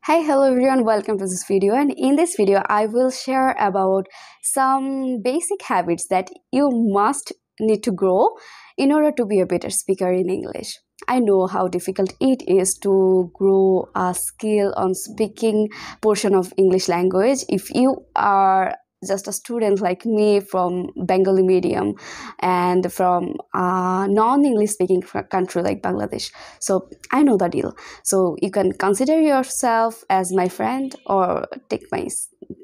Hi, hello everyone, welcome to this video. And in this video I will share about some basic habits that you must need to grow in order to be a better speaker in English. I know how difficult it is to grow a skill on speaking portion of English language if you are just a student like me from Bengali medium and from a non-English speaking country like Bangladesh. So I know the deal. So you can consider yourself as my friend or take my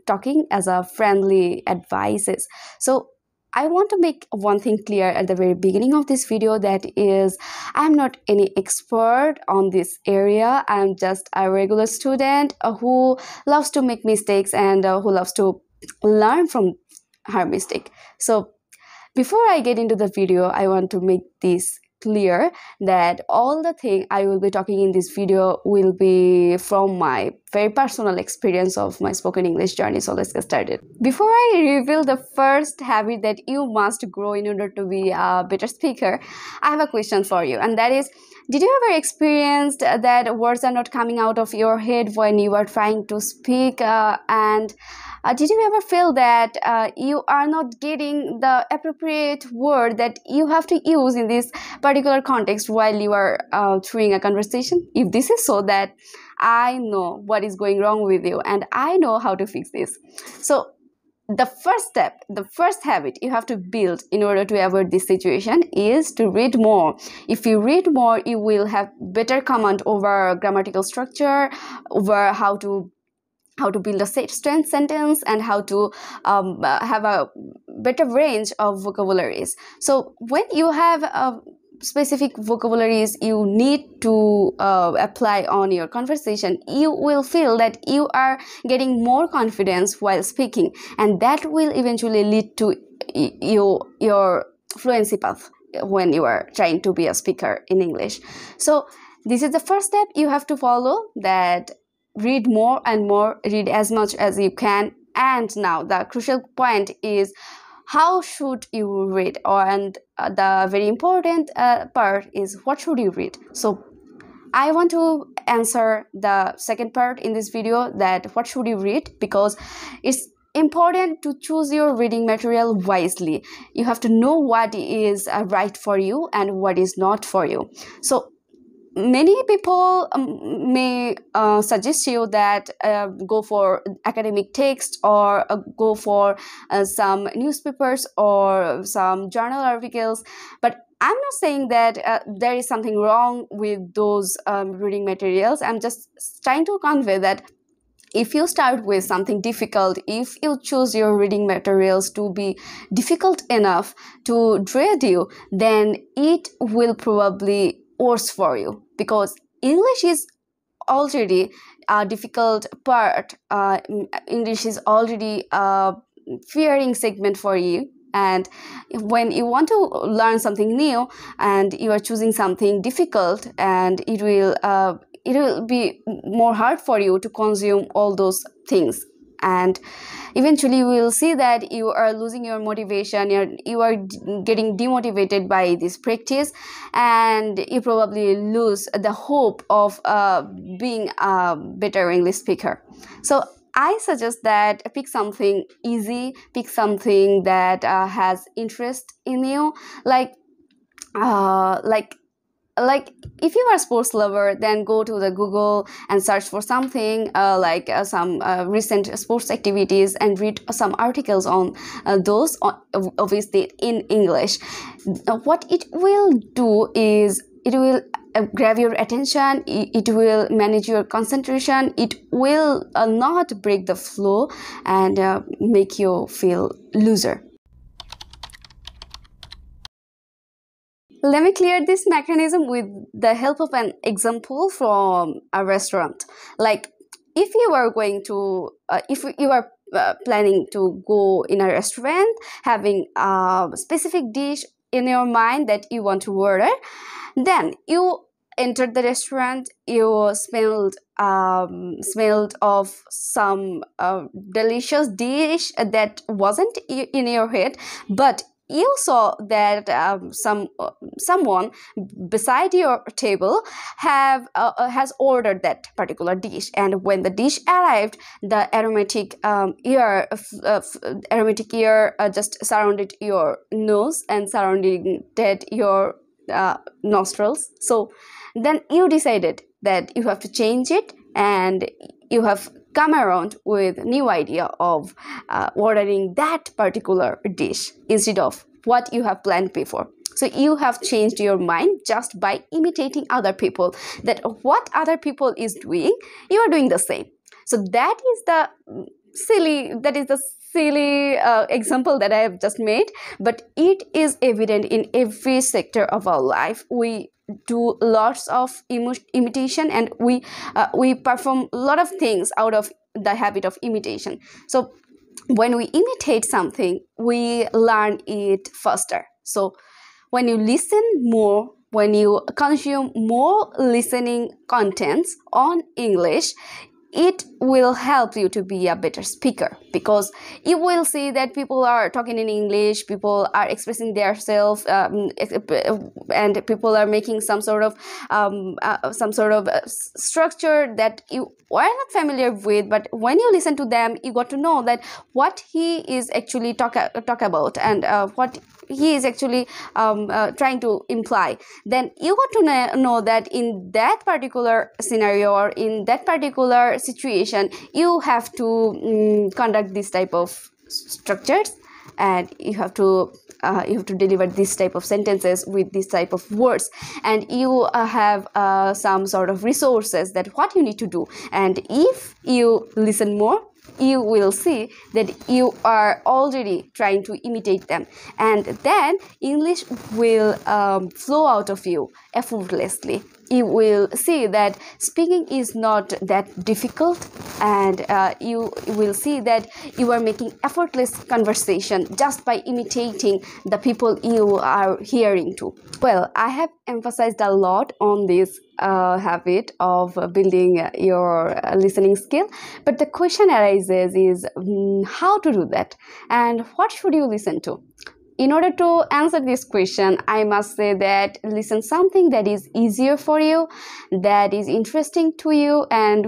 talking as a friendly advices. So I want to make one thing clear at the very beginning of this video, that is, I'm not any expert on this area. I'm just a regular student who loves to make mistakes and who loves to learn from her mistake. So before I get into the video, I want to make this clear that all the thing I will be talking in this video will be from my very personal experience of my spoken English journey. So let's get started. Before I reveal the first habit that you must grow in order to be a better speaker, I have a question for you, and that is, did you ever experience that words are not coming out of your head when you are trying to speak did you ever feel that you are not getting the appropriate word that you have to use in this particular context while you are doing a conversation? If this is so, that I know what is going wrong with you and I know how to fix this. So the first step, the first habit you have to build in order to avoid this situation is to read more. If you read more, you will have better command over grammatical structure, over how to build a sentence, and how to have a better range of vocabularies. So when you have specific vocabularies you need to apply on your conversation, you will feel that you are getting more confidence while speaking, and that will eventually lead to your fluency path when you are trying to be a speaker in English. So this is the first step you have to follow, that read more and more, read as much as you can. And now the crucial point is, how should you read? And the very important part is, what should you read? So I want to answer the second part in this video, that what should you read, because it's important to choose your reading material wisely. You have to know what is right for you and what is not for you. So many people may suggest you that go for academic text, or go for some newspapers or some journal articles, but I'm not saying that there is something wrong with those reading materials. I'm just trying to convey that if you start with something difficult, if you choose your reading materials to be difficult enough to dread you, then it will probably worse for you, because English is already a difficult part. English is already a fearing segment for you, and when you want to learn something new and you are choosing something difficult, and it will be more hard for you to consume all those things, and eventually you will see that you are losing your motivation, you are getting demotivated by this practice, and you probably lose the hope of being a better English speaker. So I suggest that pick something easy, pick something that has interest in you, like if you are a sports lover, then go to the Google and search for something like some recent sports activities, and read some articles on those, obviously in English. What it will do is, it will grab your attention, it will manage your concentration, it will not break the flow and make you feel loser. Let me clear this mechanism with the help of an example from a restaurant. Like, if you are going to, if you are planning to go in a restaurant, having a specific dish in your mind that you want to order, then you entered the restaurant, you smelled of some delicious dish that wasn't in your head, but you saw that someone beside your table has ordered that particular dish, and when the dish arrived, the aromatic air just surrounded your nose and surrounded your nostrils. So then you decided that you have to change it, and you have come around with new idea of ordering that particular dish instead of what you have planned before. So you have changed your mind just by imitating other people, that what other people is doing, you are doing the same. So that is the silly example that I have just made, but it is evident in every sector of our life. We do lots of imitation, and we perform a lot of things out of the habit of imitation. So when we imitate something, we learn it faster. So when you listen more, when you consume more listening contents on English, it will help you to be a better speaker, because you will see that people are talking in English, people are expressing themselves, and people are making some sort of structure that you are not familiar with. But when you listen to them, you got to know that what he is actually talk about, and what he is actually trying to imply. Then you got to know that in that particular scenario or in that particular situation, you have to conduct this type of structures, and you have to deliver this type of sentences with this type of words, and you have some sort of resources that what you need to do. And if you listen more, you will see that you are already trying to imitate them, and then English will flow out of you effortlessly. You will see that speaking is not that difficult, and you will see that you are making effortless conversation just by imitating the people you are hearing to. Well, I have emphasized a lot on this habit of building your listening skill, but the question arises is how to do that, and what should you listen to? In order to answer this question, I must say that listen something that is easier for you, that is interesting to you, and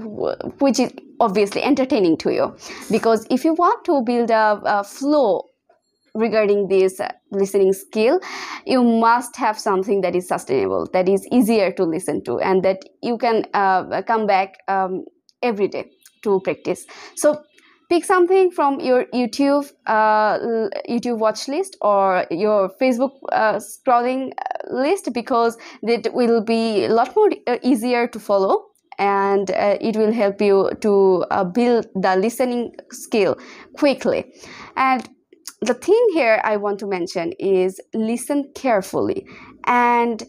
which is obviously entertaining to you. Because if you want to build a flow regarding this listening skill, you must have something that is sustainable, that is easier to listen to, and that you can come back every day to practice. So pick something from your YouTube watch list or your Facebook scrolling list, because that will be a lot more easier to follow, and it will help you to build the listening skill quickly. And the thing here I want to mention is listen carefully and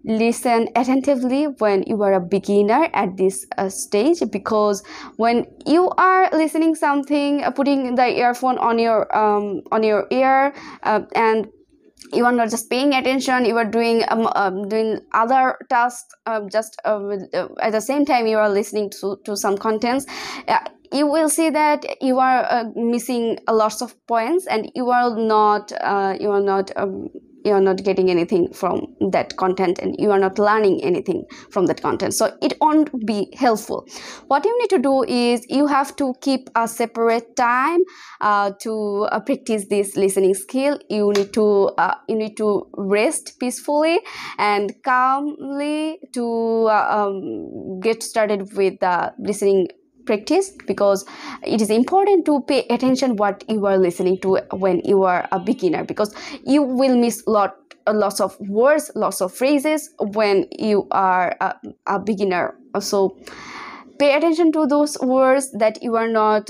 listen attentively when you are a beginner at this stage, because when you are listening something, putting the earphone on your ear, and you are not just paying attention, you are doing other tasks, at the same time you are listening to some contents, you will see that you are missing lots of points, and you are not getting anything from that content, and you are not learning anything from that content. So it won't be helpful. What you need to do is you have to keep a separate time to practice this listening skill. You need to rest peacefully and calmly to get started with the listening practice, because it is important to pay attention what you are listening to when you are a beginner, because you will miss lots of words, lots of phrases when you are a beginner. So pay attention to those words that you are not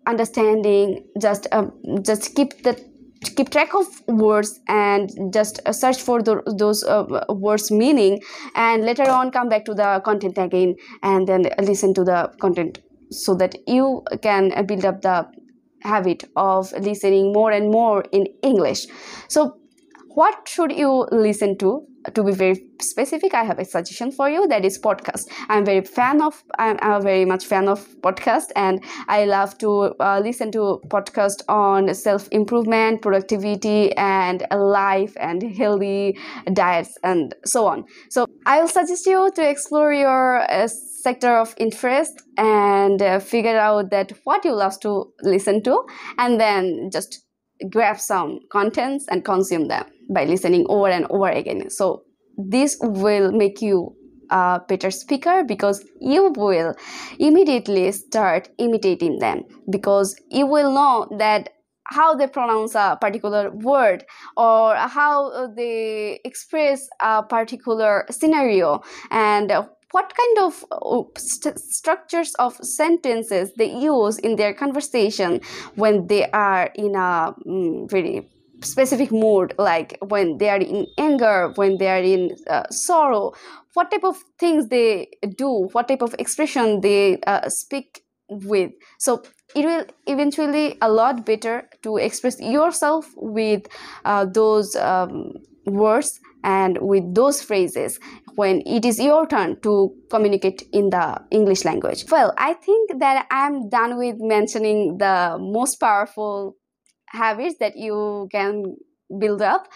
understanding. Just keep track of words and just search for those words meaning, and later on come back to the content again and then listen to the content, so that you can build up the habit of listening more and more in English. So what should you listen to? To be very specific, I have a suggestion for you, that is podcast. I'm a very much fan of podcast, and I love to listen to podcast on self-improvement, productivity, and life, and healthy diets, and so on. So I will suggest you to explore your sector of interest and figure out that what you love to listen to, and then just grab some contents and consume them by listening over and over again. So this will make you a better speaker, because you will immediately start imitating them, because you will know that how they pronounce a particular word, or how they express a particular scenario, and what kind of structures of sentences they use in their conversation when they are in a very specific mood, like when they are in anger, when they are in sorrow, what type of things they do, what type of expression they speak with. So it will eventually a lot better to express yourself with those words and with those phrases when it is your turn to communicate in the English language. Well, I think that I'm done with mentioning the most powerful habits that you can build up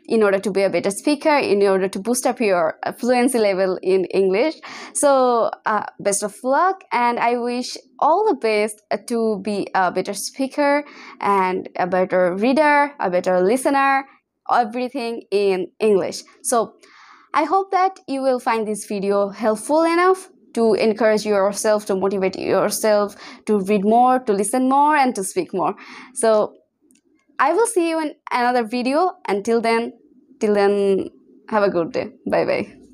in order to be a better speaker, in order to boost up your fluency level in English. So best of luck, and I wish all the best to be a better speaker and a better reader, a better listener, everything in English. So I hope that you will find this video helpful enough to encourage yourself, to motivate yourself to read more, to listen more, and to speak more. So I will see you in another video. Until then, have a good day. Bye bye.